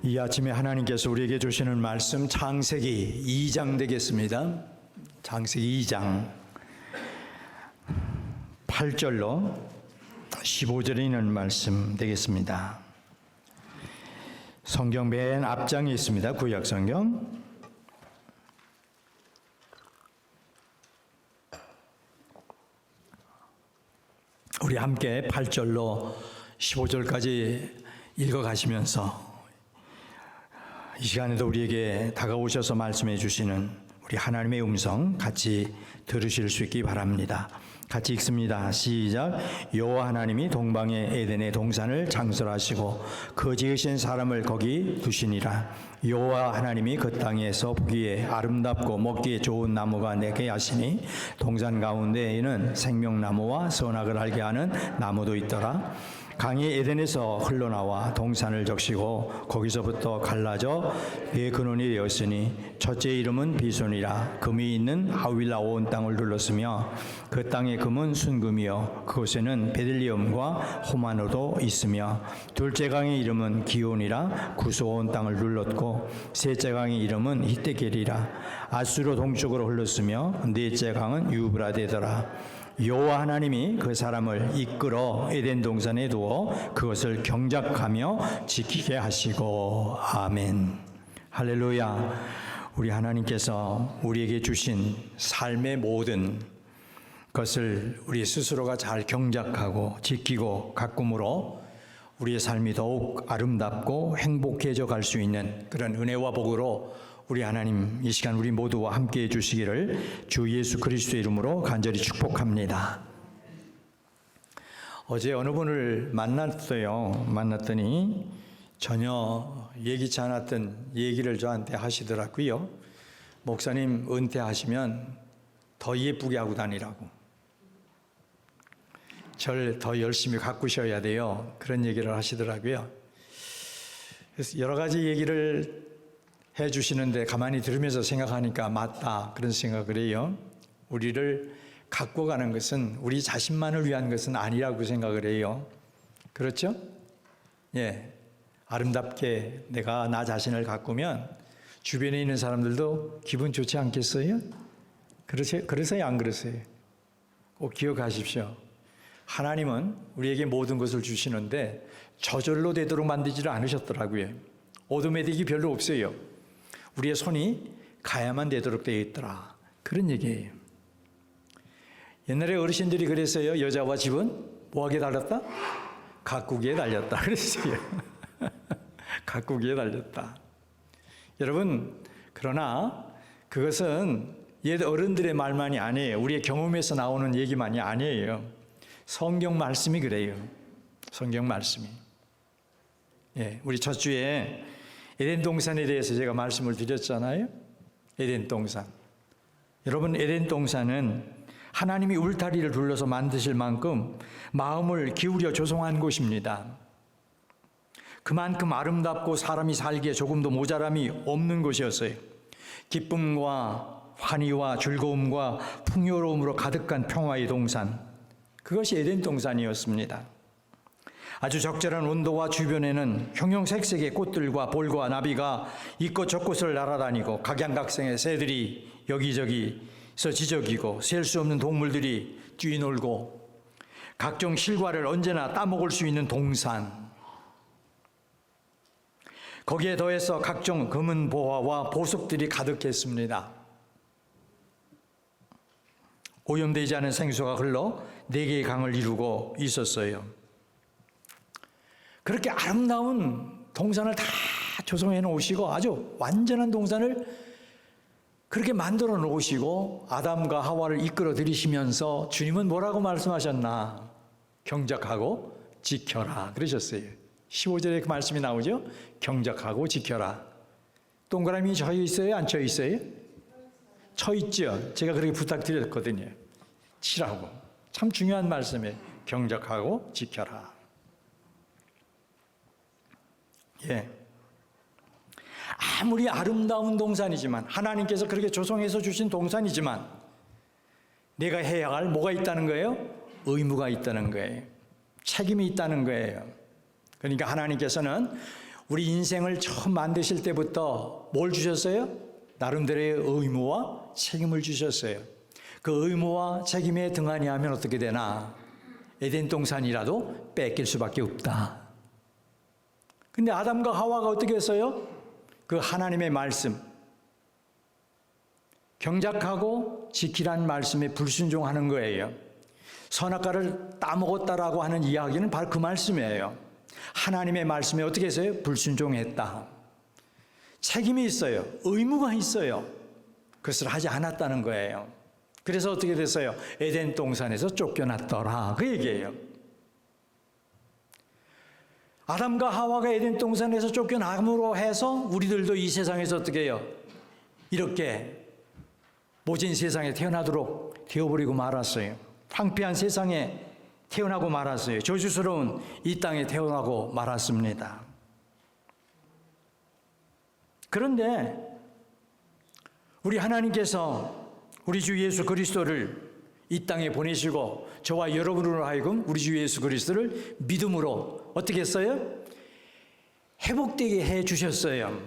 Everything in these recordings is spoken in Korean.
이 아침에 하나님께서 우리에게 주시는 말씀 창세기 2장 되겠습니다. 창세기 2장 8절로 15절에 있는 말씀 되겠습니다. 성경 맨 앞장에 있습니다. 구약 성경. 우리 함께 8절로 15절까지 읽어가시면서 이 시간에도 우리에게 다가오셔서 말씀해 주시는 우리 하나님의 음성 같이 들으실 수 있기 바랍니다. 같이 읽습니다. 시작. 여호와 하나님이 동방의 에덴의 동산을 창설하시고 그 지으신 사람을 거기 두시니라. 여호와 하나님이 그 땅에서 보기에 아름답고 먹기에 좋은 나무가 내게 하시니 동산 가운데에는 생명나무와 선악을 알게 하는 나무도 있더라. 강이 에덴에서 흘러나와 동산을 적시고 거기서부터 갈라져 배 근원이 되었으니 첫째 이름은 비손이라. 금이 있는 하윌라 온 땅을 둘렀으며 그 땅의 금은 순금이요 그곳에는 베들리엄과 호마노도 있으며 둘째 강의 이름은 기온이라. 구소 온 땅을 둘렀고 셋째 강의 이름은 히데겔이라. 아수로 동쪽으로 흘렀으며 넷째 강은 유브라데더라. 여호와 하나님이 그 사람을 이끌어 에덴 동산에 두어 그것을 경작하며 지키게 하시고. 아멘. 할렐루야. 우리 하나님께서 우리에게 주신 삶의 모든 것을 우리 스스로가 잘 경작하고 지키고 가꿈으로 우리의 삶이 더욱 아름답고 행복해져 갈 수 있는 그런 은혜와 복으로 우리 하나님 이 시간 우리 모두와 함께 해주시기를 주 예수 그리스도의 이름으로 간절히 축복합니다. 어제 어느 분을 만났더니 전혀 예기치 않았던 얘기를 저한테 하시더라고요. 목사님 은퇴하시면 더 예쁘게 하고 다니라고, 절 더 열심히 가꾸셔야 돼요, 그런 얘기를 하시더라고요. 그래서 여러 가지 얘기를 해주시는데 가만히 들으면서 생각하니까 맞다, 그런 생각을 해요. 우리를 갖고 가는 것은 우리 자신만을 위한 것은 아니라고 생각을 해요. 그렇죠? 예, 아름답게 내가 나 자신을 가꾸면 주변에 있는 사람들도 기분 좋지 않겠어요? 그러세요, 안 그러세요? 꼭 기억하십시오. 하나님은 우리에게 모든 것을 주시는데 저절로 되도록 만들지를 않으셨더라고요. 오토매틱이 별로 없어요. 우리의 손이 가야만 되도록 되어 있더라, 그런 얘기예요. 옛날에 어르신들이 그랬어요. 여자와 집은 뭐하게 달렸다? 가꾸기에 달렸다 그랬어요. 가꾸기에 달렸다. 여러분, 그러나 그것은 옛 어른들의 말만이 아니에요. 우리의 경험에서 나오는 얘기만이 아니에요. 성경 말씀이 그래요. 성경 말씀이. 예, 우리 첫 주에 에덴 동산에 대해서 제가 말씀을 드렸잖아요. 에덴 동산. 여러분, 에덴 동산은 하나님이 울타리를 둘러서 만드실 만큼 마음을 기울여 조성한 곳입니다. 그만큼 아름답고 사람이 살기에 조금도 모자람이 없는 곳이었어요. 기쁨과 환희와 즐거움과 풍요로움으로 가득한 평화의 동산, 그것이 에덴 동산이었습니다. 아주 적절한 온도와 주변에는 형형색색의 꽃들과 볼과 나비가 이곳 저곳을 날아다니고 각양각색의 새들이 여기저기서 지저귀고 셀 수 없는 동물들이 뛰놀고 각종 실과를 언제나 따먹을 수 있는 동산, 거기에 더해서 각종 금은 보화와 보석들이 가득했습니다. 오염되지 않은 생수가 흘러 4개의 강을 이루고 있었어요. 그렇게 아름다운 동산을 다 조성해 놓으시고 아주 완전한 동산을 그렇게 만들어 놓으시고 아담과 하와를 이끌어 들이시면서 주님은 뭐라고 말씀하셨나? 경작하고 지켜라 그러셨어요. 15절에 그 말씀이 나오죠. 경작하고 지켜라. 동그라미 쳐 있어요? 안 쳐 있어요? 쳐 있죠. 제가 그렇게 부탁드렸거든요. 치라고. 참 중요한 말씀이에요. 경작하고 지켜라. 예. 아무리 아름다운 동산이지만, 하나님께서 그렇게 조성해서 주신 동산이지만 내가 해야 할 뭐가 있다는 거예요? 의무가 있다는 거예요. 책임이 있다는 거예요. 그러니까 하나님께서는 우리 인생을 처음 만드실 때부터 뭘 주셨어요? 나름대로의 의무와 책임을 주셨어요. 그 의무와 책임에 등한히 하면 어떻게 되나? 에덴 동산이라도 뺏길 수밖에 없다. 근데 아담과 하와가 어떻게 했어요? 그 하나님의 말씀, 경작하고 지키라는 말씀에 불순종하는 거예요. 선악과를 따먹었다라고 하는 이야기는 바로 그 말씀이에요. 하나님의 말씀에 어떻게 했어요? 불순종했다. 책임이 있어요. 의무가 있어요. 그것을 하지 않았다는 거예요. 그래서 어떻게 됐어요? 에덴 동산에서 쫓겨났더라. 그 얘기예요. 아담과 하와가 에덴 동산에서 쫓겨남으로 해서 우리들도 이 세상에서 어떻게 해요? 이렇게 모진 세상에 태어나도록 되어버리고 말았어요. 황폐한 세상에 태어나고 말았어요. 저주스러운 이 땅에 태어나고 말았습니다. 그런데 우리 하나님께서 우리 주 예수 그리스도를 이 땅에 보내시고 저와 여러분으로 하여금 우리 주 예수 그리스도를 믿음으로 어떻게 했어요? 회복되게 해 주셨어요.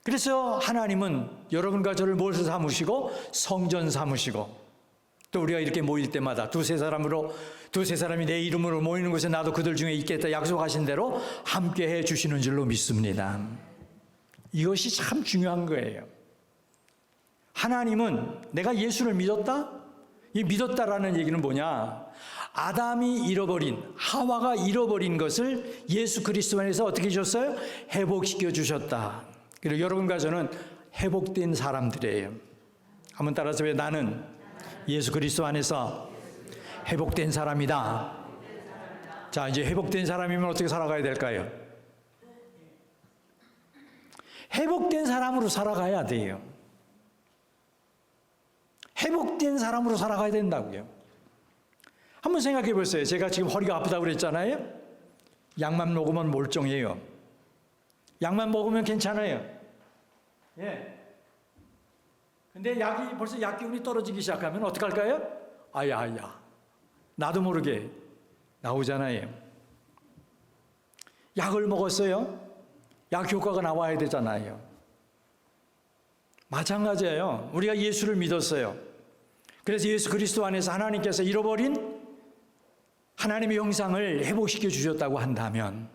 그래서 하나님은 여러분과 저를 무엇을 삼으시고 성전 삼으시고 또 우리가 이렇게 모일 때마다 두세 사람이 내 이름으로 모이는 곳에 나도 그들 중에 있겠다 약속하신 대로 함께 해 주시는 줄로 믿습니다. 이것이 참 중요한 거예요. 하나님은 내가 예수를 믿었다? 이 믿었다라는 얘기는 뭐냐? 아담이 잃어버린, 하와가 잃어버린 것을 예수 그리스도 안에서 어떻게 해주셨어요? 회복시켜 주셨다. 그리고 여러분과 저는 회복된 사람들이에요. 한번 따라서 왜 나는 예수 그리스도 안에서 회복된 사람이다. 자, 이제 회복된 사람이면 어떻게 살아가야 될까요? 회복된 사람으로 살아가야 돼요. 회복된 사람으로 살아가야 된다고요. 한번 생각해 보세요. 제가 지금 허리가 아프다고 그랬잖아요. 약만 먹으면 멀쩡해요. 약만 먹으면 괜찮아요. 예. 근데 약이 벌써 약 기운이 떨어지기 시작하면 어떡할까요? 아야. 나도 모르게 나오잖아요. 약을 먹었어요. 약 효과가 나와야 되잖아요. 마찬가지예요. 우리가 예수를 믿었어요. 그래서 예수 그리스도 안에서 하나님께서 잃어버린 하나님의 형상을 회복시켜 주셨다고 한다면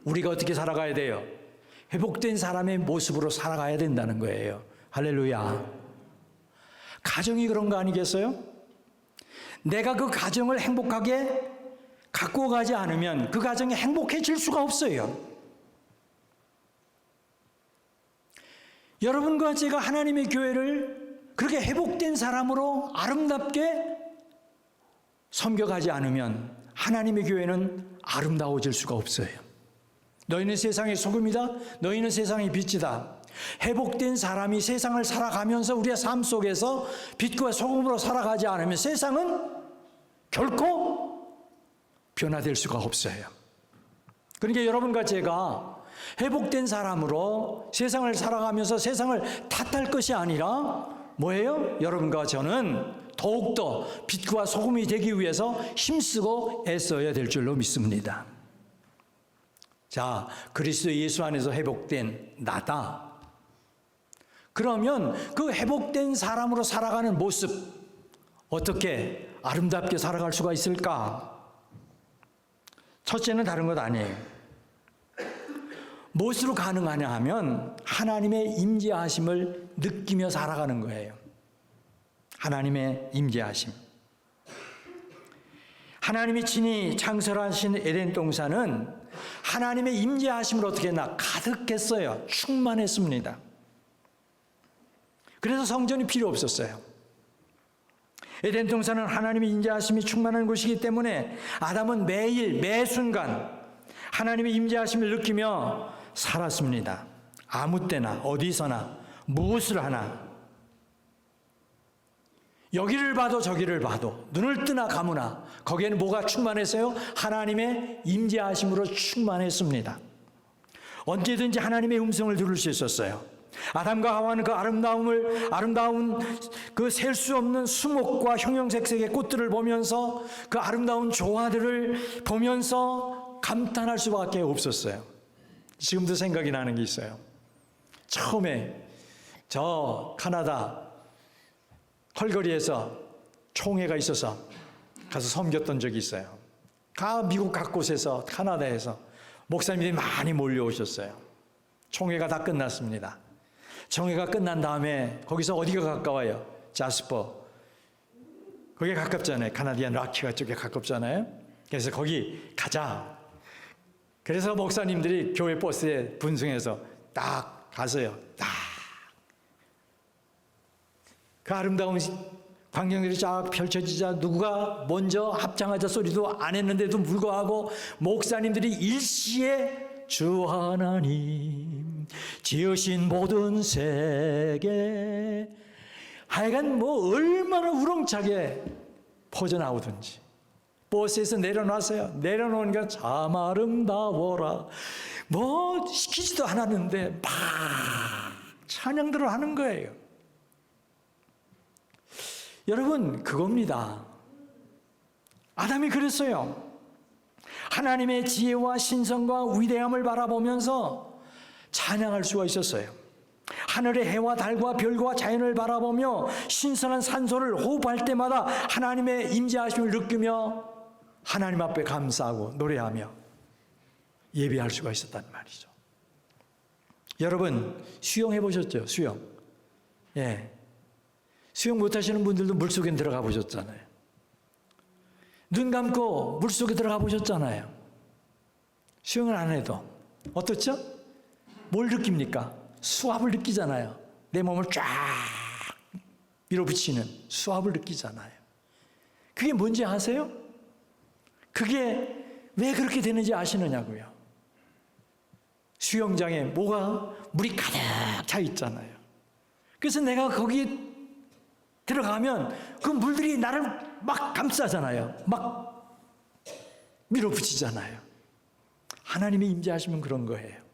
우리가 어떻게 살아가야 돼요? 회복된 사람의 모습으로 살아가야 된다는 거예요. 할렐루야. 가정이 그런 거 아니겠어요? 내가 그 가정을 행복하게 갖고 가지 않으면 그 가정이 행복해질 수가 없어요. 여러분과 제가 하나님의 교회를 그렇게 회복된 사람으로 아름답게 섬겨가지 않으면 하나님의 교회는 아름다워질 수가 없어요. 너희는 세상의 소금이다. 너희는 세상의 빛이다. 회복된 사람이 세상을 살아가면서 우리의 삶 속에서 빛과 소금으로 살아가지 않으면 세상은 결코 변화될 수가 없어요. 그러니까 여러분과 제가 회복된 사람으로 세상을 살아가면서 세상을 탓할 것이 아니라 뭐예요? 여러분과 저는 더욱더 빛과 소금이 되기 위해서 힘쓰고 애써야 될 줄로 믿습니다. 자, 그리스도 예수 안에서 회복된 나다. 그러면 그 회복된 사람으로 살아가는 모습 어떻게 아름답게 살아갈 수가 있을까? 첫째는 다른 것 아니에요. 무엇으로 가능하냐 하면 하나님의 임재하심을 느끼며 살아가는 거예요. 하나님의 임재하심. 하나님이 친히 창설하신 에덴 동산은 하나님의 임재하심을 어떻게 했나? 가득했어요. 충만했습니다. 그래서 성전이 필요 없었어요. 에덴 동산은 하나님의 임재하심이 충만한 곳이기 때문에 아담은 매일 매 순간 하나님의 임재하심을 느끼며 살았습니다. 아무 때나 어디서나 무엇을 하나 여기를 봐도 저기를 봐도 눈을 뜨나 감으나 거기에는 뭐가 충만했어요? 하나님의 임재하심으로 충만했습니다. 언제든지 하나님의 음성을 들을 수 있었어요. 아담과 하와는 그 아름다운 그 셀 수 없는 수목과 형형색색의 꽃들을 보면서 그 아름다운 조화들을 보면서 감탄할 수밖에 없었어요. 지금도 생각이 나는 게 있어요. 처음에 저 카나다 헐거리에서 총회가 있어서 가서 섬겼던 적이 있어요. 미국 각곳에서, 카나다에서 목사님들이 많이 몰려오셨어요. 총회가 다 끝났습니다. 총회가 끝난 다음에 거기서 어디가 가까워요? 자스퍼. 거기에 가깝잖아요. 카나디안 라키가 쪽에 가깝잖아요. 그래서 거기 가자. 그래서 목사님들이 교회 버스에 분승해서 딱 가서요. 딱. 그 아름다운 광경들이 쫙 펼쳐지자 누가 먼저 합창하자 소리도 안 했는데도 불구하고 목사님들이 일시에 주 하나님 지으신 모든 세계, 하여간 뭐 얼마나 우렁차게 퍼져나오든지 버스에서 내려놨어요. 내려놓으니까 참 아름다워라. 뭐 시키지도 않았는데 막 찬양들을 하는 거예요. 여러분, 그겁니다. 아담이 그랬어요. 하나님의 지혜와 신성과 위대함을 바라보면서 찬양할 수가 있었어요. 하늘의 해와 달과 별과 자연을 바라보며 신선한 산소를 호흡할 때마다 하나님의 임재하심을 느끼며 하나님 앞에 감사하고 노래하며 예배할 수가 있었단 말이죠. 여러분, 수영해 보셨죠? 수영. 예. 수영 못하시는 분들도 물속에 들어가 보셨잖아요. 눈 감고 물속에 들어가 보셨잖아요. 수영을 안 해도 어떻죠? 뭘 느낍니까? 수압을 느끼잖아요. 내 몸을 쫙 밀어붙이는 수압을 느끼잖아요. 그게 뭔지 아세요? 그게 왜 그렇게 되는지 아시느냐고요. 수영장에 물이 가득 차 있잖아요. 그래서 내가 거기에 들어가면 그 물들이 나를 막 감싸잖아요. 막 밀어붙이잖아요. 하나님의 임재하시면 그런 거예요.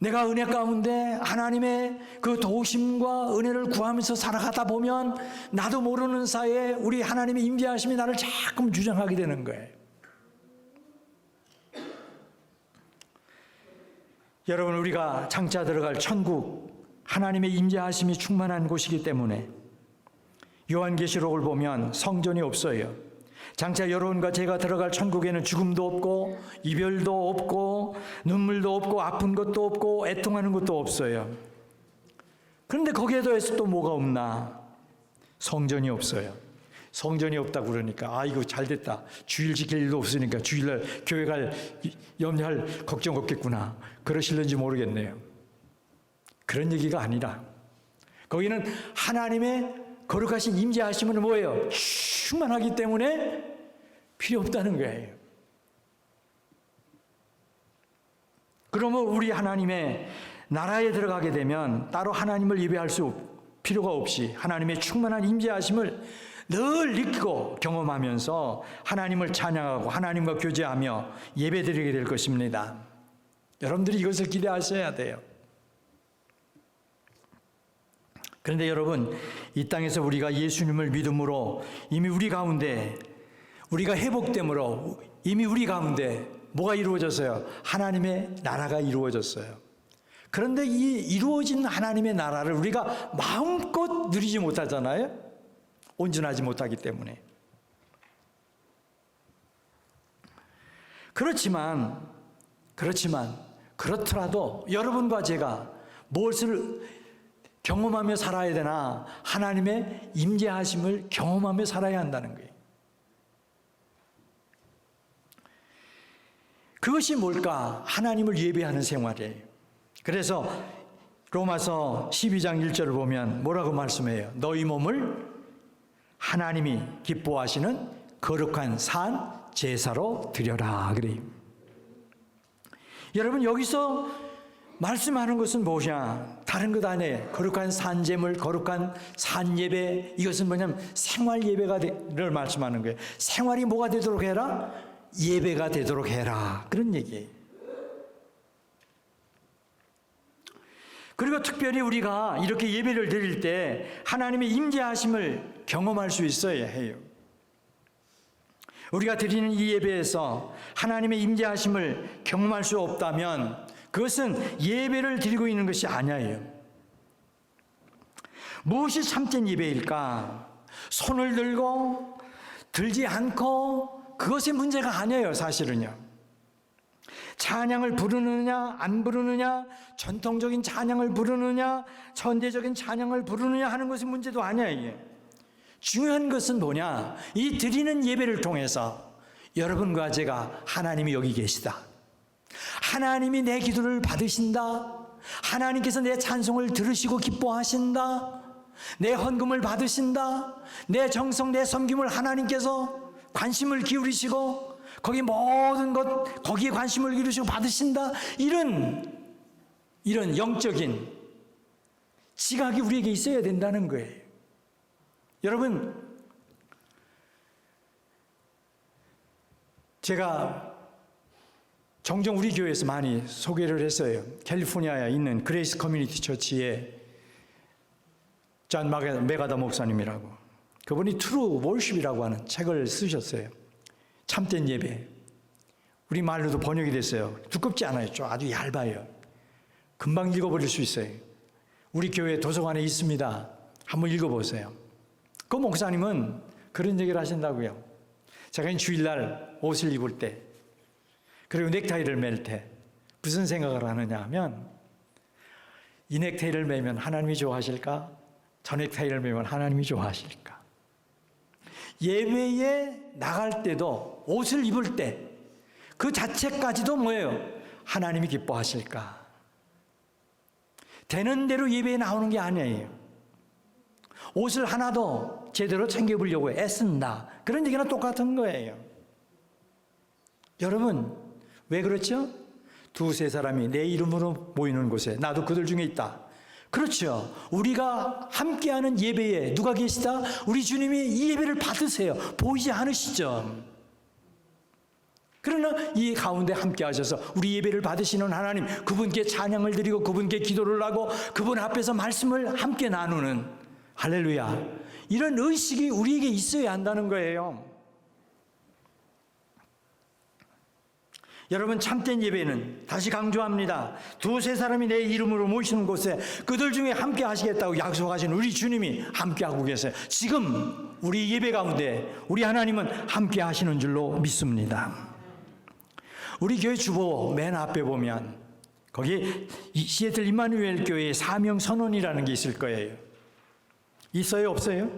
내가 은혜 가운데 하나님의 그 도우심과 은혜를 구하면서 살아가다 보면 나도 모르는 사이에 우리 하나님의 임재하심이 나를 자꾸 주장하게 되는 거예요. 여러분, 우리가 장차 들어갈 천국, 하나님의 임재하심이 충만한 곳이기 때문에 요한계시록을 보면 성전이 없어요. 장차 여러분과 제가 들어갈 천국에는 죽음도 없고 이별도 없고 눈물도 없고 아픈 것도 없고 애통하는 것도 없어요. 그런데 거기에 더해서 또 뭐가 없나? 성전이 없어요. 성전이 없다고 그러니까 이거 잘됐다. 주일 지킬 일도 없으니까 주일날 교회 갈 염려할 걱정 없겠구나. 그러실는지 모르겠네요. 그런 얘기가 아니라 거기는 하나님의 거룩하신 임재하심은 뭐예요? 충만하기 때문에 필요 없다는 거예요. 그러면 우리 하나님의 나라에 들어가게 되면 따로 하나님을 예배할 필요가 없이 하나님의 충만한 임재하심을 늘 느끼고 경험하면서 하나님을 찬양하고 하나님과 교제하며 예배드리게 될 것입니다. 여러분들이 이것을 기대하셔야 돼요. 그런데 여러분, 이 땅에서 우리가 예수님을 믿음으로 이미 우리 가운데, 우리가 회복됨으로 이미 우리 가운데 뭐가 이루어졌어요? 하나님의 나라가 이루어졌어요. 그런데 이 이루어진 하나님의 나라를 우리가 마음껏 누리지 못하잖아요. 온전하지 못하기 때문에. 그렇더라도 여러분과 제가 무엇을 경험하며 살아야 되나? 하나님의 임재하심을 경험하며 살아야 한다는 거예요. 그것이 뭘까? 하나님을 예배하는 생활이에요. 그래서 로마서 12장 1절을 보면 뭐라고 말씀해요? 너희 몸을 하나님이 기뻐하시는 거룩한 산 제사로 드려라 그래요. 여러분, 여기서 말씀하는 것은 무엇이냐? 다른 것 아니에요. 거룩한 산제물, 거룩한 산예배, 이것은 뭐냐면 생활예배를 말씀하는 거예요. 생활이 뭐가 되도록 해라? 예배가 되도록 해라. 그런 얘기예요. 그리고 특별히 우리가 이렇게 예배를 드릴 때 하나님의 임재하심을 경험할 수 있어야 해요. 우리가 드리는 이 예배에서 하나님의 임재하심을 경험할 수 없다면 그것은 예배를 드리고 있는 것이 아니에요. 무엇이 참된 예배일까? 손을 들고 들지 않고 그것이 문제가 아니에요. 사실은요. 찬양을 부르느냐 안 부르느냐, 전통적인 찬양을 부르느냐 현대적인 찬양을 부르느냐 하는 것이 문제도 아니에요. 중요한 것은 뭐냐? 이 드리는 예배를 통해서 여러분과 제가 하나님이 여기 계시다, 하나님이 내 기도를 받으신다, 하나님께서 내 찬송을 들으시고 기뻐하신다, 내 헌금을 받으신다, 내 정성 내 섬김을 하나님께서 관심을 기울이시고 거기 모든 것 거기에 관심을 기울이시고 받으신다, 이런 영적인 지각이 우리에게 있어야 된다는 거예요. 여러분, 제가 종종 우리 교회에서 많이 소개를 했어요. 캘리포니아에 있는 그레이스 커뮤니티 처치의 존 메가더 목사님이라고, 그분이 트루 월십이라고 하는 책을 쓰셨어요. 참된 예배. 우리 말로도 번역이 됐어요. 두껍지 않아요. 아주 얇아요. 금방 읽어버릴 수 있어요. 우리 교회 도서관에 있습니다. 한번 읽어보세요. 그 목사님은 그런 얘기를 하신다고요. 제가 주일날 옷을 입을 때, 그리고 넥타이를 맬 때 무슨 생각을 하느냐 하면, 이 넥타이를 매면 하나님이 좋아하실까? 저 넥타이를 매면 하나님이 좋아하실까? 예배에 나갈 때도, 옷을 입을 때 그 자체까지도 뭐예요? 하나님이 기뻐하실까? 되는 대로 예배에 나오는 게 아니에요. 옷을 하나도 제대로 챙겨보려고 애쓴다, 그런 얘기랑 똑같은 거예요. 여러분, 왜 그렇죠? 두세 사람이 내 이름으로 모이는 곳에 나도 그들 중에 있다. 그렇죠. 우리가 함께하는 예배에 누가 계시다? 우리 주님이 이 예배를 받으세요. 보이지 않으시죠? 그러나 이 가운데 함께 하셔서 우리 예배를 받으시는 하나님, 그분께 찬양을 드리고 그분께 기도를 하고 그분 앞에서 말씀을 함께 나누는, 할렐루야, 이런 의식이 우리에게 있어야 한다는 거예요. 여러분, 참된 예배는, 다시 강조합니다, 두세 사람이 내 이름으로 모이시는 곳에 그들 중에 함께 하시겠다고 약속하신 우리 주님이 함께 하고 계세요. 지금 우리 예배 가운데 우리 하나님은 함께 하시는 줄로 믿습니다. 우리 교회 주보 맨 앞에 보면 거기 시애틀 임마누엘 교회의 사명 선언이라는 게 있을 거예요. 있어요? 없어요?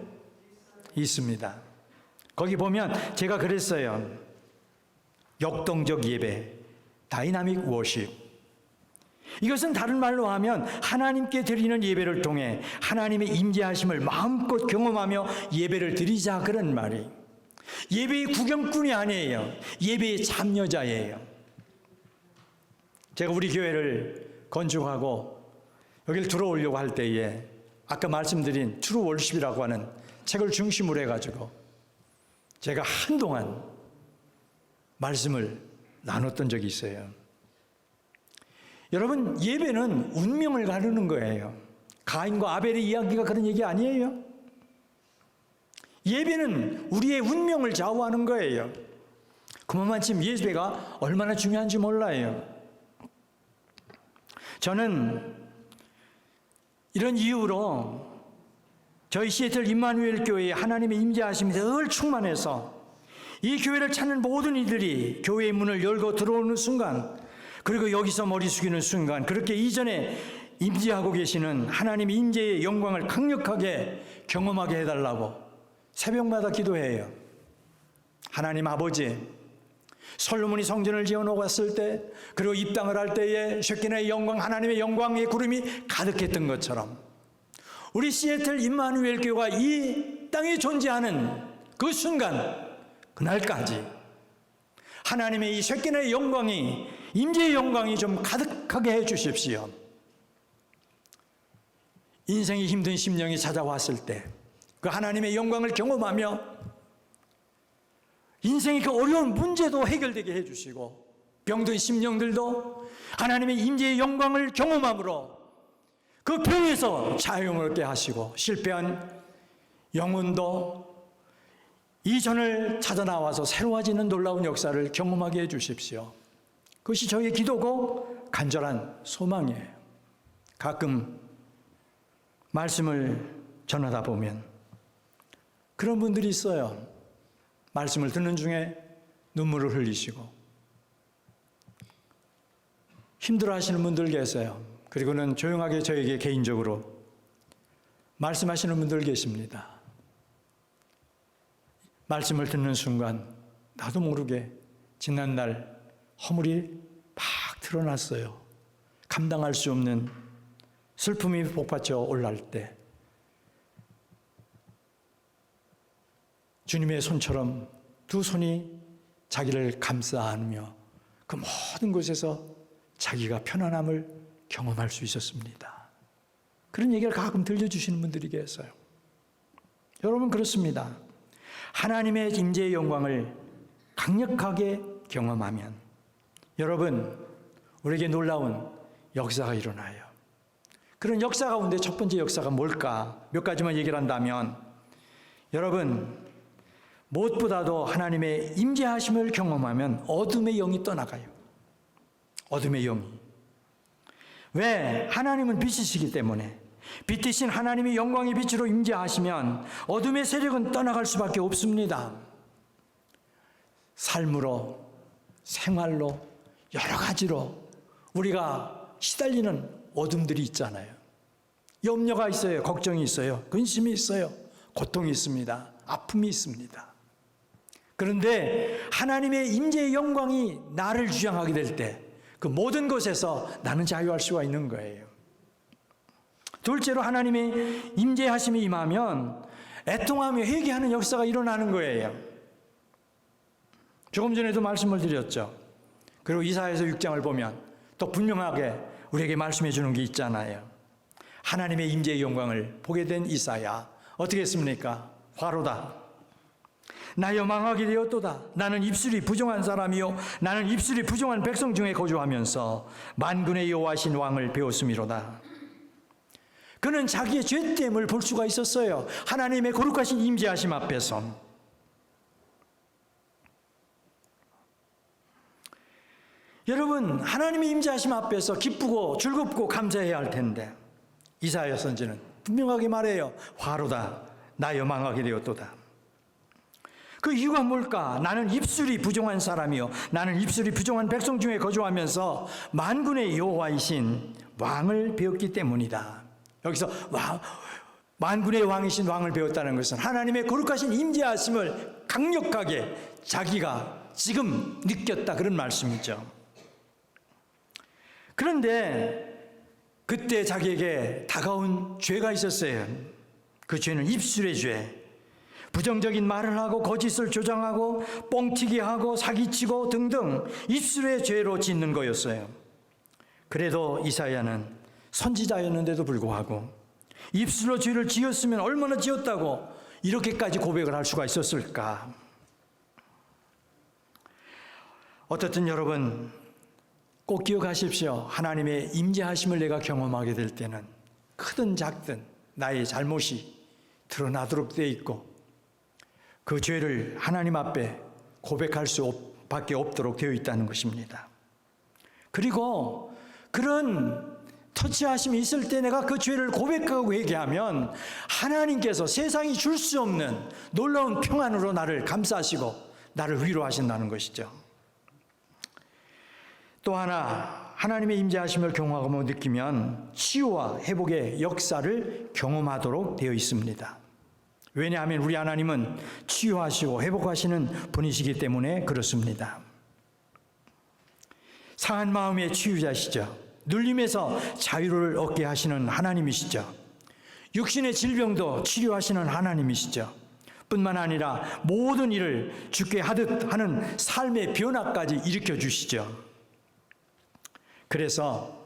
있습니다. 거기 보면 제가 그랬어요. 역동적 예배, 다이나믹 워십. 이것은 다른 말로 하면 하나님께 드리는 예배를 통해 하나님의 임재하심을 마음껏 경험하며 예배를 드리자, 그런 말이. 예배의 구경꾼이 아니에요. 예배의 참여자예요. 제가 우리 교회를 건축하고 여기를 들어오려고 할 때에 아까 말씀드린 트루 월십이라고 하는 책을 중심으로 해가지고 제가 한동안 말씀을 나눴던 적이 있어요. 여러분, 예배는 운명을 가르는 거예요. 가인과 아벨의 이야기가 그런 얘기 아니에요? 예배는 우리의 운명을 좌우하는 거예요. 그만큼 예배가 얼마나 중요한지 몰라요. 저는 이런 이유로 저희 시애틀 임마누엘 교회에 하나님의 임재하심이 늘 충만해서 이 교회를 찾는 모든 이들이 교회의 문을 열고 들어오는 순간, 그리고 여기서 머리 숙이는 순간, 그렇게 이전에 임재하고 계시는 하나님의 임재의 영광을 강력하게 경험하게 해달라고 새벽마다 기도해요. 하나님 아버지, 솔로몬이 성전을 지어놓았을 때, 그리고 입당을 할 때에 쉐키나의 영광, 하나님의 영광의 구름이 가득했던 것처럼 우리 시애틀 임마누엘 교회가 이 땅에 존재하는 그 순간, 그날까지 하나님의 이 쉐키나의 영광이, 임재의 영광이 좀 가득하게 해 주십시오. 인생이 힘든 심령이 찾아왔을 때 그 하나님의 영광을 경험하며 인생의 그 어려운 문제도 해결되게 해주시고, 병든 심령들도 하나님의 임재의 영광을 경험함으로 그 병에서 자유를 얻게 하시고, 실패한 영혼도 이전을 찾아 나와서 새로워지는 놀라운 역사를 경험하게 해주십시오. 그것이 저희의 기도고 간절한 소망이에요. 가끔 말씀을 전하다 보면 그런 분들이 있어요. 말씀을 듣는 중에 눈물을 흘리시고 힘들어하시는 분들 계세요. 그리고는 조용하게 저에게 개인적으로 말씀하시는 분들 계십니다. 말씀을 듣는 순간 나도 모르게 지난날 허물이 막 드러났어요. 감당할 수 없는 슬픔이 복받쳐 올라올 때 주님의 손처럼 두 손이 자기를 감싸 안으며 그 모든 곳에서 자기가 편안함을 경험할 수 있었습니다. 그런 얘기를 가끔 들려주시는 분들이 계세요. 여러분 그렇습니다. 하나님의 임재의 영광을 강력하게 경험하면 여러분 우리에게 놀라운 역사가 일어나요. 그런 역사 가운데 첫 번째 역사가 뭘까? 몇 가지만 얘기를 한다면 여러분 무엇보다도 하나님의 임재하심을 경험하면 어둠의 영이 떠나가요. 어둠의 영이. 왜? 하나님은 빛이시기 때문에 빛 대신 하나님의 영광의 빛으로 임재하시면 어둠의 세력은 떠나갈 수밖에 없습니다. 삶으로, 생활로, 여러 가지로 우리가 시달리는 어둠들이 있잖아요. 염려가 있어요. 걱정이 있어요. 근심이 있어요. 고통이 있습니다. 아픔이 있습니다. 그런데 하나님의 임재의 영광이 나를 주장하게 될 때 그 모든 것에서 나는 자유할 수가 있는 거예요. 둘째로 하나님의 임재하심이 임하면 애통하며 회개하는 역사가 일어나는 거예요. 조금 전에도 말씀을 드렸죠. 그리고 이사야서 6장을 보면 또 분명하게 우리에게 말씀해 주는 게 있잖아요. 하나님의 임재의 영광을 보게 된 이사야 어떻게 했습니까? 화로다. 나여 망하게 되었도다. 나는 입술이 부정한 사람이요 나는 입술이 부정한 백성 중에 거주하면서 만군의 여호와신 왕을 배웠음이로다. 그는 자기의 죄됨을 볼 수가 있었어요. 하나님의 거룩하신 임재하심 앞에서. 여러분 하나님의 임재하심 앞에서 기쁘고 즐겁고 감사해야 할 텐데 이사야 선지는 분명하게 말해요. 화로다. 나여 망하게 되었도다. 그 이유가 뭘까? 나는 입술이 부정한 사람이요 나는 입술이 부정한 백성 중에 거주하면서 만군의 여호와이신 왕을 배웠기 때문이다. 여기서 만군의 왕이신 왕을 배웠다는 것은 하나님의 거룩하신 임재하심을 강력하게 자기가 지금 느꼈다 그런 말씀이죠. 그런데 그때 자기에게 다가온 죄가 있었어요. 그 죄는 입술의 죄. 부정적인 말을 하고 거짓을 조장하고 뻥튀기 하고 사기치고 등등 입술의 죄로 짓는 거였어요. 그래도 이사야는 선지자였는데도 불구하고 입술로 죄를 지었으면 얼마나 지었다고 이렇게까지 고백을 할 수가 있었을까? 어떻든 여러분 꼭 기억하십시오. 하나님의 임재하심을 내가 경험하게 될 때는 크든 작든 나의 잘못이 드러나도록 되어 있고 그 죄를 하나님 앞에 고백할 수밖에 없도록 되어 있다는 것입니다. 그리고 그런 터치하심이 있을 때 내가 그 죄를 고백하고 회개하면 하나님께서 세상이 줄 수 없는 놀라운 평안으로 나를 감싸시고 나를 위로하신다는 것이죠. 또 하나 하나님의 임재하심을 경험하고 느끼면 치유와 회복의 역사를 경험하도록 되어 있습니다. 왜냐하면 우리 하나님은 치유하시고 회복하시는 분이시기 때문에 그렇습니다. 상한 마음의 치유자시죠. 눌림에서 자유를 얻게 하시는 하나님이시죠. 육신의 질병도 치료하시는 하나님이시죠. 뿐만 아니라 모든 일을 주께 하듯 하는 삶의 변화까지 일으켜 주시죠. 그래서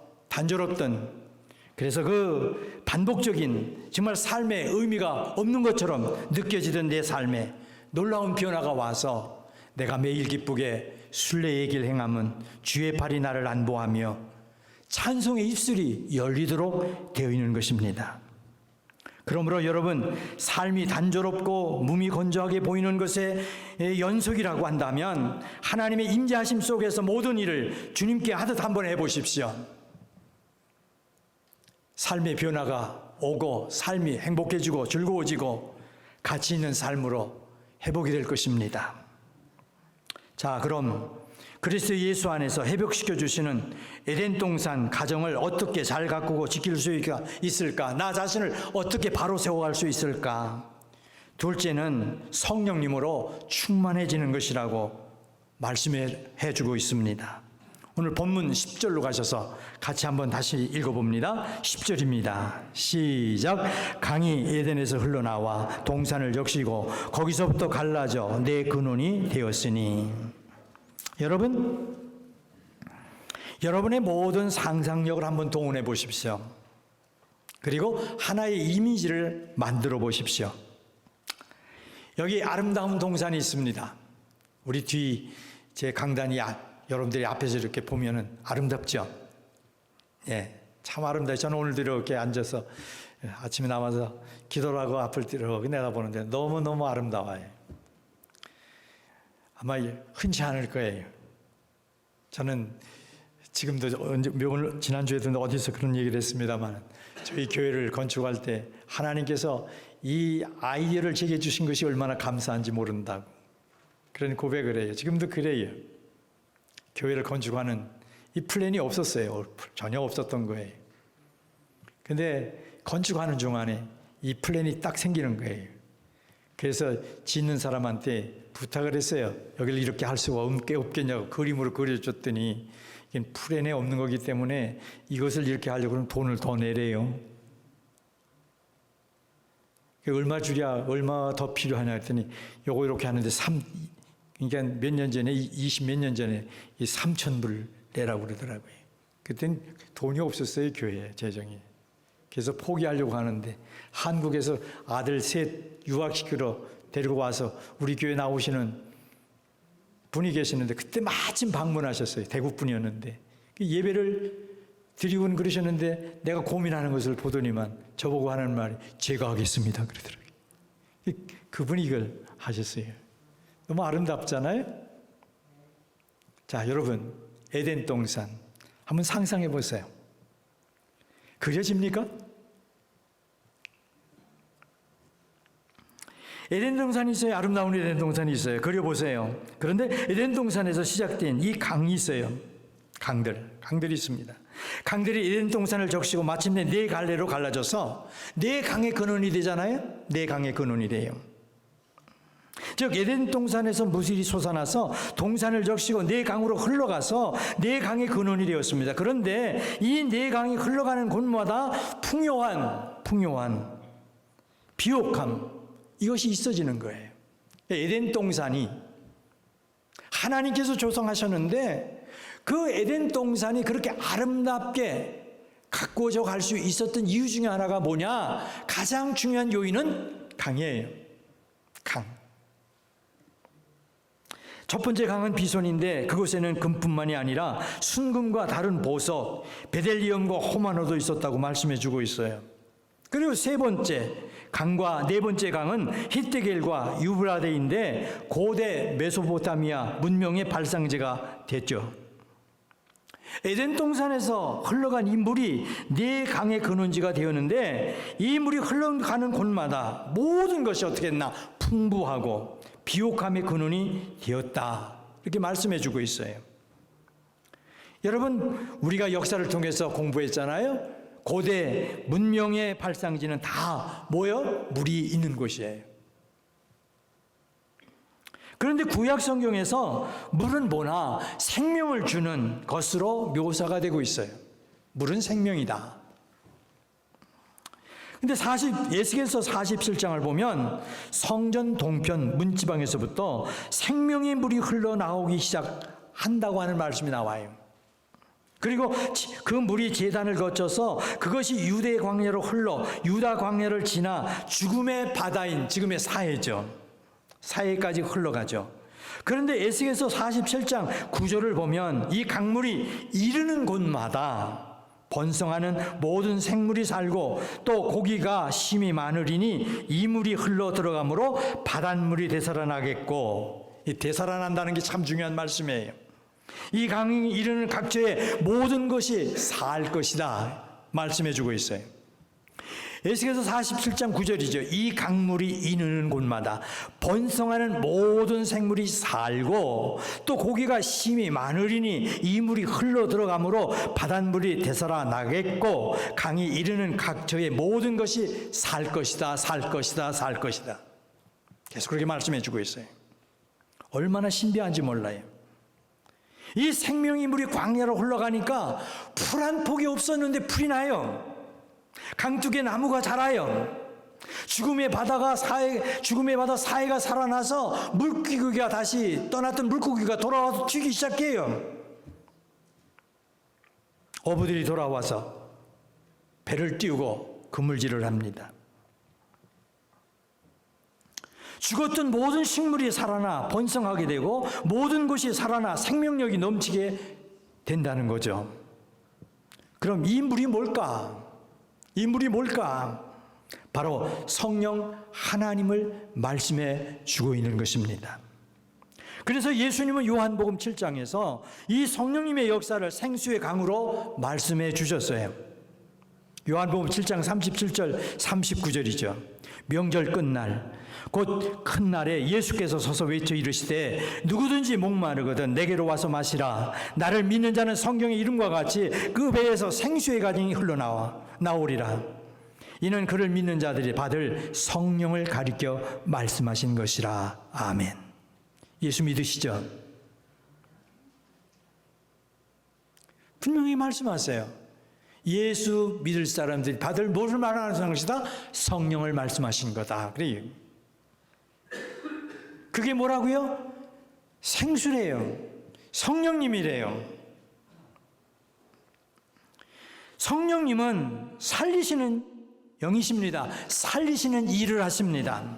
그래서 그 반복적인 정말 삶의 의미가 없는 것처럼 느껴지던 내 삶에 놀라운 변화가 와서 내가 매일 기쁘게 순례의 길 행함은 주의 팔이 나를 안보하며 찬송의 입술이 열리도록 되어 있는 것입니다. 그러므로 여러분, 삶이 단조롭고 몸이 건조하게 보이는 것의 연속이라고 한다면 하나님의 임재하심 속에서 모든 일을 주님께 하듯 한번 해보십시오. 삶의 변화가 오고 삶이 행복해지고 즐거워지고 가치 있는 삶으로 회복이 될 것입니다. 자, 그럼 그리스도 예수 안에서 회복시켜 주시는 에덴 동산 가정을 어떻게 잘 가꾸고 지킬 수 있을까? 나 자신을 어떻게 바로 세워갈 수 있을까? 둘째는 성령님으로 충만해지는 것이라고 말씀해 주고 있습니다. 오늘 본문 10절로 가셔서 같이 한번 다시 읽어봅니다. 10절입니다. 시작. 강이 에덴에서 흘러나와 동산을 적시고 거기서부터 갈라져 내 근원이 되었으니. 여러분의 모든 상상력을 한번 동원해 보십시오. 그리고 하나의 이미지를 만들어 보십시오. 여기 아름다운 동산이 있습니다. 우리 뒤 제 강단이 여러분들이 앞에서 이렇게 보면은 아름답죠? 예, 참 아름다워요. 저는 오늘도 이렇게 앉아서 아침에 나와서 기도를 하고 앞을 이렇게 내다보는데 너무너무 아름다워요. 아마 흔치 않을 거예요. 저는 지금도 지난주에도 어디서 그런 얘기를 했습니다만 저희 교회를 건축할 때 하나님께서 이 아이디어를 제게 주신 것이 얼마나 감사한지 모른다고 그런 고백을 해요. 지금도 그래요. 교회를 건축하는 이 플랜이 없었어요. 전혀 없었던 거예요. 근데 건축하는 중간에 이 플랜이 딱 생기는 거예요. 그래서 짓는 사람한테 부탁을 했어요. 여기를 이렇게 할 수가 없겠냐고 그림으로 그려줬더니 이게 플랜에 없는 거기 때문에 이것을 이렇게 하려고 하면 돈을 더 내래요. 얼마 주랴, 얼마 더 필요하냐 했더니 요거 이렇게 하는데 그러니까 몇 년 전에, 20 몇 년 전에 이 3,000불 내라고 그러더라고요. 그땐 돈이 없었어요, 교회에, 재정이. 그래서 포기하려고 하는데 한국에서 아들 셋 유학시키러 데리고 와서 우리 교회 나오시는 분이 계시는데 그때 마침 방문하셨어요. 대구 분이었는데 예배를 드리고는 그러셨는데 내가 고민하는 것을 보더니만 저보고 하는 말이 제가 하겠습니다 그러더라고요. 그분이 이걸 하셨어요. 너무 아름답잖아요. 자, 여러분, 에덴 동산 한번 상상해 보세요. 그려집니까? 에덴 동산이 있어요. 아름다운 에덴 동산이 있어요. 그려보세요. 그런데 에덴 동산에서 시작된 이 강이 있어요. 강들이 있습니다. 강들이 에덴 동산을 적시고 마침내 네 갈래로 갈라져서 네 강의 근원이 되잖아요. 네 강의 근원이 돼요. 즉 에덴 동산에서 무슬이 솟아나서 동산을 적시고 네 강으로 흘러가서 네 강의 근원이 되었습니다. 그런데 이 네 강이 흘러가는 곳마다 풍요한 비옥함 이것이 있어지는 거예요. 에덴 동산이 하나님께서 조성하셨는데 그 에덴 동산이 그렇게 아름답게 가꾸어져 갈 수 있었던 이유 중에 하나가 뭐냐? 가장 중요한 요인은 강이에요. 강. 첫 번째 강은 비손인데 그곳에는 금뿐만이 아니라 순금과 다른 보석, 베델리엄과 호마노도 있었다고 말씀해 주고 있어요. 그리고 세 번째 강과 네 번째 강은 히데겔과 유브라데인데 고대 메소포타미아 문명의 발상지가 됐죠. 에덴 동산에서 흘러간 이 물이 네 강의 근원지가 되었는데 이 물이 흘러가는 곳마다 모든 것이 어떻게 했나? 풍부하고 비옥함의 근원이 되었다. 이렇게 말씀해 주고 있어요. 여러분, 우리가 역사를 통해서 공부했잖아요. 고대 문명의 발상지는 다 뭐예요? 물이 있는 곳이에요. 그런데 구약 성경에서 물은 뭐나 생명을 주는 것으로 묘사가 되고 있어요. 물은 생명이다. 근데 에스겔서 47장을 보면 성전 동편 문지방에서부터 생명의 물이 흘러나오기 시작한다고 하는 말씀이 나와요. 그리고 그 물이 제단을 거쳐서 그것이 유대 광야로 흘러 유다 광야를 지나 죽음의 바다인 지금의 사해죠. 사해까지 흘러가죠. 그런데 에스겔서 47장 9절을 보면 이 강물이 이르는 곳마다 번성하는 모든 생물이 살고 또 고기가 심이 많으리니 이물이 흘러 들어가므로 바닷물이 되살아나겠고, 이 되살아난다는 게 참 중요한 말씀이에요. 이 강이 이르는 각처의 모든 것이 살 것이다 말씀해 주고 있어요. 에스겔서 47장 9절이죠. 이 강물이 이르는 곳마다 번성하는 모든 생물이 살고 또 고기가 심이 많으리니 이 물이 흘러 들어가므로 바닷물이 되살아나겠고 강이 이르는 각처의 모든 것이 살 것이다, 살 것이다, 살 것이다. 계속 그렇게 말씀해 주고 있어요. 얼마나 신비한지 몰라요. 이 생명의 물이 광야로 흘러가니까 풀 한 폭이 없었는데 풀이 나요. 강둑에 나무가 자라요. 죽음의 바다 사이가 살아나서 물고기가 다시 떠났던 물고기가 돌아와서 튀기 시작해요. 어부들이 돌아와서 배를 띄우고 그물질을 합니다. 죽었던 모든 식물이 살아나 번성하게 되고 모든 것이 살아나 생명력이 넘치게 된다는 거죠. 그럼 이 물이 뭘까? 이 물이 뭘까? 바로 성령 하나님을 말씀해 주고 있는 것입니다. 그래서 예수님은 요한복음 7장에서 이 성령님의 역사를 생수의 강으로 말씀해 주셨어요. 요한복음 7장 37절 39절이죠. 명절 끝날 곧 큰 날에 예수께서 서서 외쳐 이르시되 누구든지 목마르거든 내게로 와서 마시라. 나를 믿는 자는 성경의 이름과 같이 그 배에서 생수의 강이 나오리라. 이는 그를 믿는 자들이 받을 성령을 가리켜 말씀하신 것이라. 아멘. 예수 믿으시죠? 분명히 말씀하세요. 예수 믿을 사람들이 받을 무엇을 말하는 것이다? 성령을 말씀하신 거다. 그래요. 그게 뭐라고요? 생수래요. 성령님이래요. 성령님은 살리시는 영이십니다. 살리시는 일을 하십니다.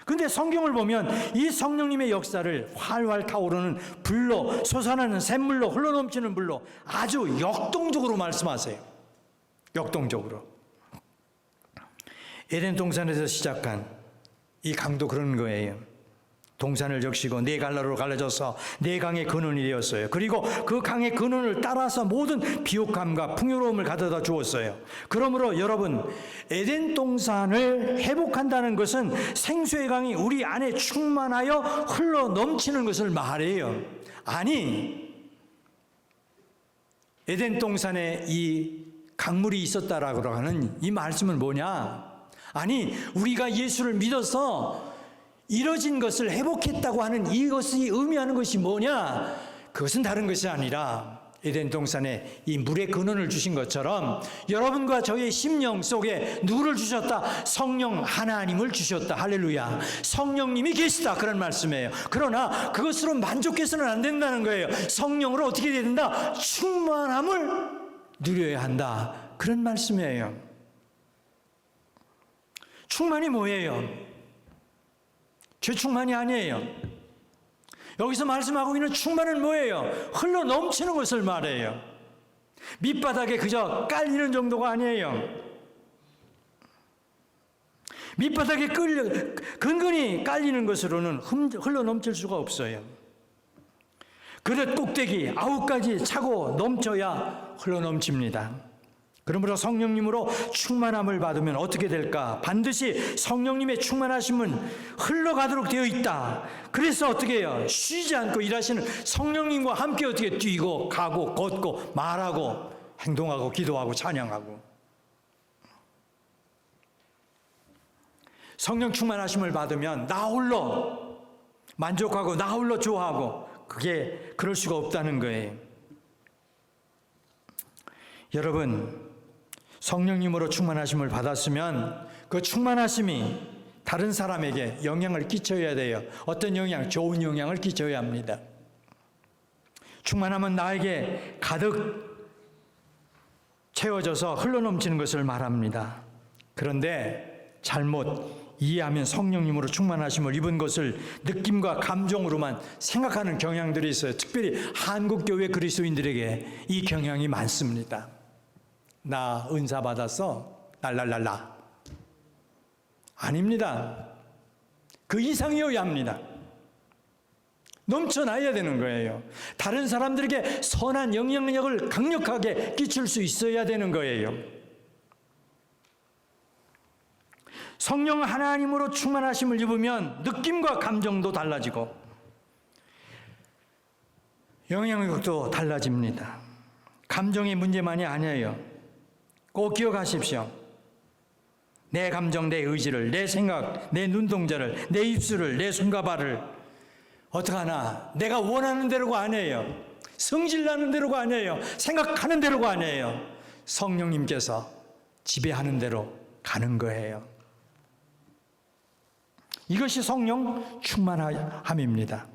그런데 성경을 보면 이 성령님의 역사를 활활 타오르는 불로, 솟아나는 샘물로, 흘러넘치는 불로 아주 역동적으로 말씀하세요. 역동적으로. 에덴 동산에서 시작한 이 강도 그런 거예요. 동산을 적시고 네 갈라로 갈라져서 네 강의 근원이 되었어요. 그리고 그 강의 근원을 따라서 모든 비옥함과 풍요로움을 가져다 주었어요. 그러므로 여러분, 에덴 동산을 회복한다는 것은 생수의 강이 우리 안에 충만하여 흘러 넘치는 것을 말해요. 아니, 에덴 동산에 이 강물이 있었다라고 하는 이 말씀은 뭐냐? 아니, 우리가 예수를 믿어서 이뤄진 것을 회복했다고 하는 이것이 의미하는 것이 뭐냐? 그것은 다른 것이 아니라 에덴 동산에 이 물의 근원을 주신 것처럼 여러분과 저의 심령 속에 누구를 주셨다? 성령 하나님을 주셨다. 할렐루야. 성령님이 계시다. 그런 말씀이에요. 그러나 그것으로 만족해서는 안 된다는 거예요. 성령으로 어떻게 해야 된다? 충만함을 누려야 한다. 그런 말씀이에요. 충만이 뭐예요? 죄충만이 아니에요. 여기서 말씀하고 있는 충만은 뭐예요? 흘러 넘치는 것을 말해요. 밑바닥에 그저 깔리는 정도가 아니에요. 밑바닥에 근근히 깔리는 것으로는 흘러 넘칠 수가 없어요. 그릇 꼭대기 9가지 차고 넘쳐야 흘러 넘칩니다. 그러므로 성령님으로 충만함을 받으면 어떻게 될까? 반드시 성령님의 충만하심은 흘러가도록 되어 있다. 그래서 어떻게 해요? 쉬지 않고 일하시는 성령님과 함께 어떻게 뛰고 가고 걷고 말하고 행동하고 기도하고 찬양하고. 성령 충만하심을 받으면 나 홀로 만족하고 나 홀로 좋아하고 그게 그럴 수가 없다는 거예요. 여러분, 성령님으로 충만하심을 받았으면 그 충만하심이 다른 사람에게 영향을 끼쳐야 돼요. 어떤 영향? 좋은 영향을 끼쳐야 합니다. 충만함은 나에게 가득 채워져서 흘러넘치는 것을 말합니다. 그런데 잘못 이해하면 성령님으로 충만하심을 입은 것을 느낌과 감정으로만 생각하는 경향들이 있어요. 특별히 한국교회 그리스도인들에게 이 경향이 많습니다. 나 은사 받았어. 랄랄랄라. 아닙니다. 그 이상이어야 합니다. 넘쳐나야 되는 거예요. 다른 사람들에게 선한 영향력을 강력하게 끼칠 수 있어야 되는 거예요. 성령 하나님으로 충만하심을 입으면 느낌과 감정도 달라지고 영향력도 달라집니다. 감정의 문제만이 아니에요. 꼭 기억하십시오. 내 감정, 내 의지를, 내 생각, 내 눈동자를, 내 입술을, 내 손과 발을 어떡하나 내가 원하는 대로가 아니에요. 성질나는 대로가 아니에요. 생각하는 대로가 아니에요. 성령님께서 지배하는 대로 가는 거예요. 이것이 성령 충만함입니다.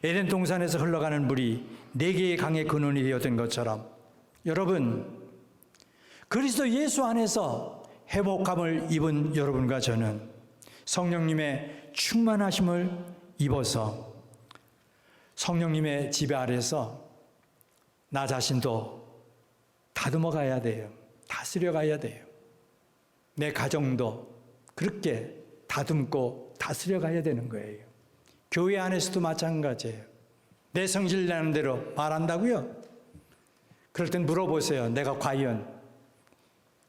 에덴 동산에서 흘러가는 물이 4개의 강의 근원이 되었던 것처럼 여러분, 그리스도 예수 안에서 회복감을 입은 여러분과 저는 성령님의 충만하심을 입어서 성령님의 지배 아래서 나 자신도 다듬어 가야 돼요. 다스려 가야 돼요. 내 가정도 그렇게 다듬고 다스려 가야 되는 거예요. 교회 안에서도 마찬가지예요. 내 성질 나는 대로 말한다고요? 그럴 땐 물어보세요. 내가 과연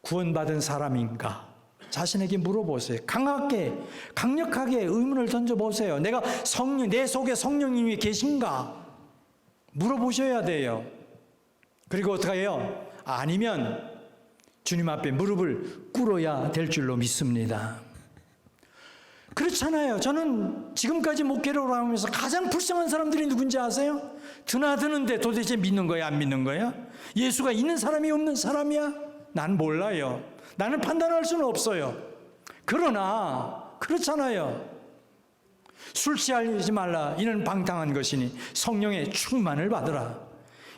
구원받은 사람인가? 자신에게 물어보세요. 강력하게 의문을 던져보세요. 내가 내 속에 성령님이 계신가? 물어보셔야 돼요. 그리고 어떻게 해요? 아니면 주님 앞에 무릎을 꿇어야 될 줄로 믿습니다. 그렇잖아요. 저는 지금까지 목회를 하면서 가장 불쌍한 사람들이 누군지 아세요? 드나드는데 도대체 믿는 거야, 안 믿는 거야? 예수가 있는 사람이 없는 사람이야? 난 몰라요. 나는 판단할 수는 없어요. 그러나 그렇잖아요. 술 취하지 말라. 이는 방탕한 것이니 성령의 충만을 받으라.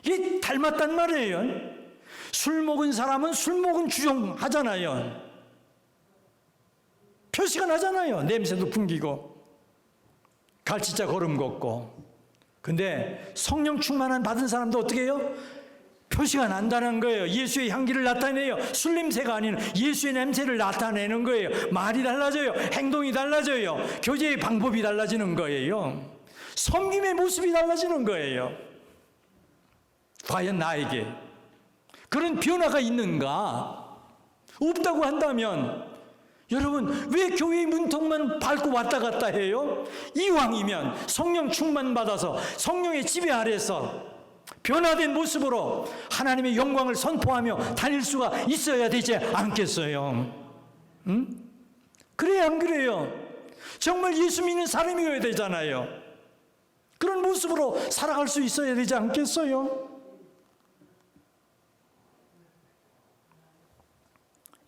이게 닮았단 말이에요. 술 먹은 사람은 술 먹은 주종하잖아요. 표시가 나잖아요. 냄새도 풍기고 갈치자 걸음 걷고. 근데 성령 충만한 받은 사람도 어떻게 해요? 표시가 난다는 거예요. 예수의 향기를 나타내요. 술 냄새가 아닌 예수의 냄새를 나타내는 거예요. 말이 달라져요. 행동이 달라져요. 교제의 방법이 달라지는 거예요. 섬김의 모습이 달라지는 거예요. 과연 나에게 그런 변화가 있는가? 없다고 한다면 여러분, 왜 교회의 문턱만 밟고 왔다 갔다 해요? 이왕이면 성령 충만 받아서 성령의 지배 아래서 변화된 모습으로 하나님의 영광을 선포하며 다닐 수가 있어야 되지 않겠어요? 응? 그래요, 안 그래요? 정말 예수 믿는 사람이어야 되잖아요. 그런 모습으로 살아갈 수 있어야 되지 않겠어요?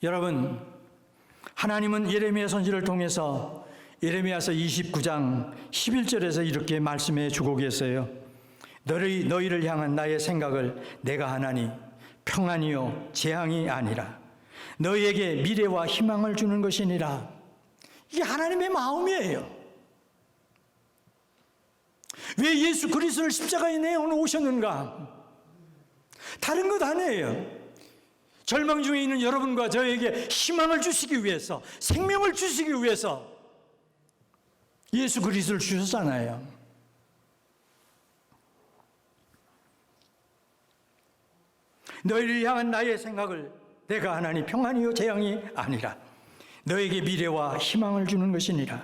여러분, 하나님은 예레미야 선지를 통해서 예레미야서 29장 11절에서 이렇게 말씀해 주고 계세요. 너희를 향한 나의 생각을 내가 하나니 평안이요 재앙이 아니라 너희에게 미래와 희망을 주는 것이니라. 이게 하나님의 마음이에요. 왜 예수 그리스도를 십자가에 내어 오셨는가? 다른 것 아니에요. 절망 중에 있는 여러분과 저에게 희망을 주시기 위해서, 생명을 주시기 위해서 예수 그리스도를 주셨잖아요. 너희를 향한 나의 생각을 내가 하나니 평안이요 재앙이 아니라 너에게 미래와 희망을 주는 것이니라.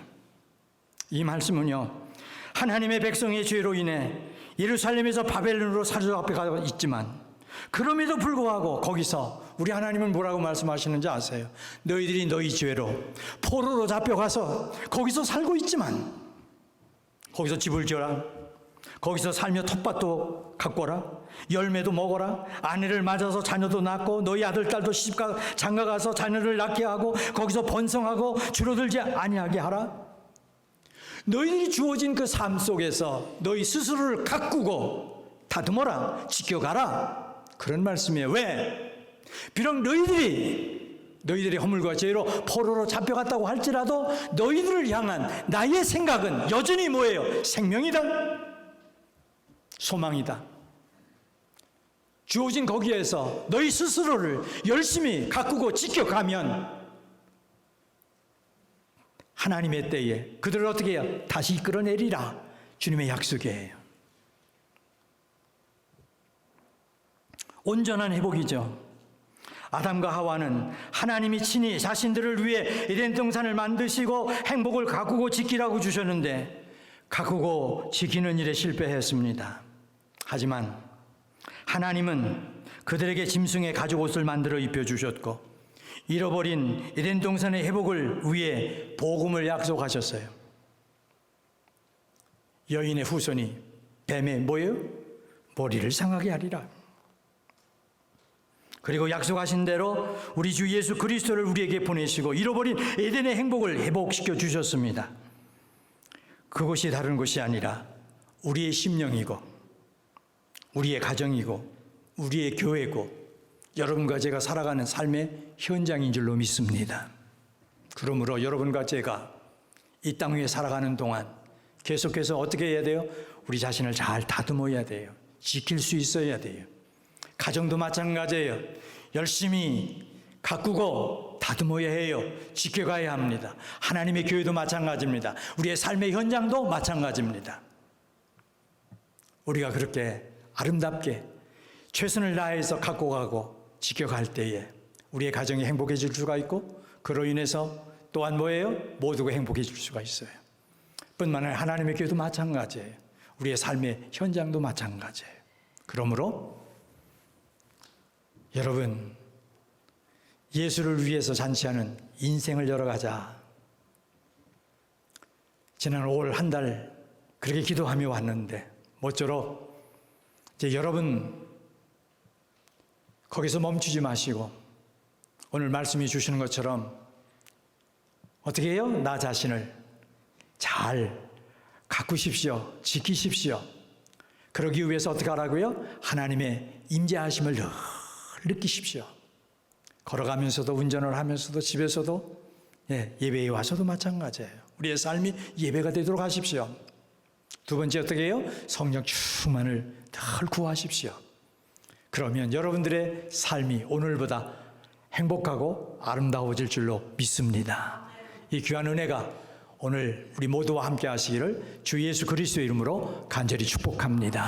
이 말씀은요, 하나님의 백성의 죄로 인해 예루살렘에서 바벨론으로 사로잡혀가 있지만 그럼에도 불구하고 거기서 우리 하나님은 뭐라고 말씀하시는지 아세요? 너희들이 너희 죄로 포로로 잡혀가서 거기서 살고 있지만 거기서 집을 지어라, 거기서 살며 텃밭도 가꿔라, 열매도 먹어라, 아내를 맞아서 자녀도 낳고 너희 아들 딸도 시집가 장가가서 자녀를 낳게 하고 거기서 번성하고 줄어들지 아니하게 하라. 너희들이 주어진 그 삶 속에서 너희 스스로를 가꾸고 다듬어라, 지켜가라, 그런 말씀이에요. 왜? 비록 너희들이 허물과 죄로 포로로 잡혀갔다고 할지라도 너희들을 향한 나의 생각은 여전히 뭐예요? 생명이다, 소망이다. 주어진 거기에서 너희 스스로를 열심히 가꾸고 지켜가면 하나님의 때에 그들을 어떻게 해요? 다시 이끌어내리라. 주님의 약속이에요. 온전한 회복이죠. 아담과 하와는 하나님이 친히 자신들을 위해 에덴 동산을 만드시고 행복을 가꾸고 지키라고 주셨는데 가꾸고 지키는 일에 실패했습니다. 하지만 하나님은 그들에게 짐승의 가죽 옷을 만들어 입혀주셨고 잃어버린 에덴 동산의 회복을 위해 복음을 약속하셨어요. 여인의 후손이 뱀의 뭐예요? 머리를 상하게 하리라. 그리고 약속하신 대로 우리 주 예수 그리스도를 우리에게 보내시고 잃어버린 에덴의 행복을 회복시켜 주셨습니다. 그것이 다른 것이 아니라 우리의 심령이고 우리의 가정이고 우리의 교회고 여러분과 제가 살아가는 삶의 현장인 줄로 믿습니다. 그러므로 여러분과 제가 이 땅 위에 살아가는 동안 계속해서 어떻게 해야 돼요? 우리 자신을 잘 다듬어야 돼요. 지킬 수 있어야 돼요. 가정도 마찬가지예요. 열심히 가꾸고 다듬어야 해요. 지켜가야 합니다. 하나님의 교회도 마찬가지입니다. 우리의 삶의 현장도 마찬가지입니다. 우리가 그렇게 아름답게 최선을 다해서 갖고 가고 지켜갈 때에 우리의 가정이 행복해질 수가 있고 그로 인해서 또한 뭐예요? 모두가 행복해질 수가 있어요. 뿐만 아니라 하나님의 교회도 마찬가지예요. 우리의 삶의 현장도 마찬가지예요. 그러므로 여러분, 예수를 위해서 잔치하는 인생을 열어가자. 지난 올 한 달 그렇게 기도하며 왔는데 모쪼록 이제 여러분 거기서 멈추지 마시고 오늘 말씀이 주시는 것처럼 어떻게 해요? 나 자신을 잘 가꾸십시오. 지키십시오. 그러기 위해서 어떻게 하라고요? 하나님의 임재하심을 늘 느끼십시오. 걸어가면서도 운전을 하면서도 집에서도 예배에 와서도 마찬가지예요. 우리의 삶이 예배가 되도록 하십시오. 두 번째 어떻게 해요? 성령 충만을 늘 구하십시오. 그러면 여러분들의 삶이 오늘보다 행복하고 아름다워질 줄로 믿습니다. 이 귀한 은혜가 오늘 우리 모두와 함께 하시기를 주 예수 그리스도의 이름으로 간절히 축복합니다.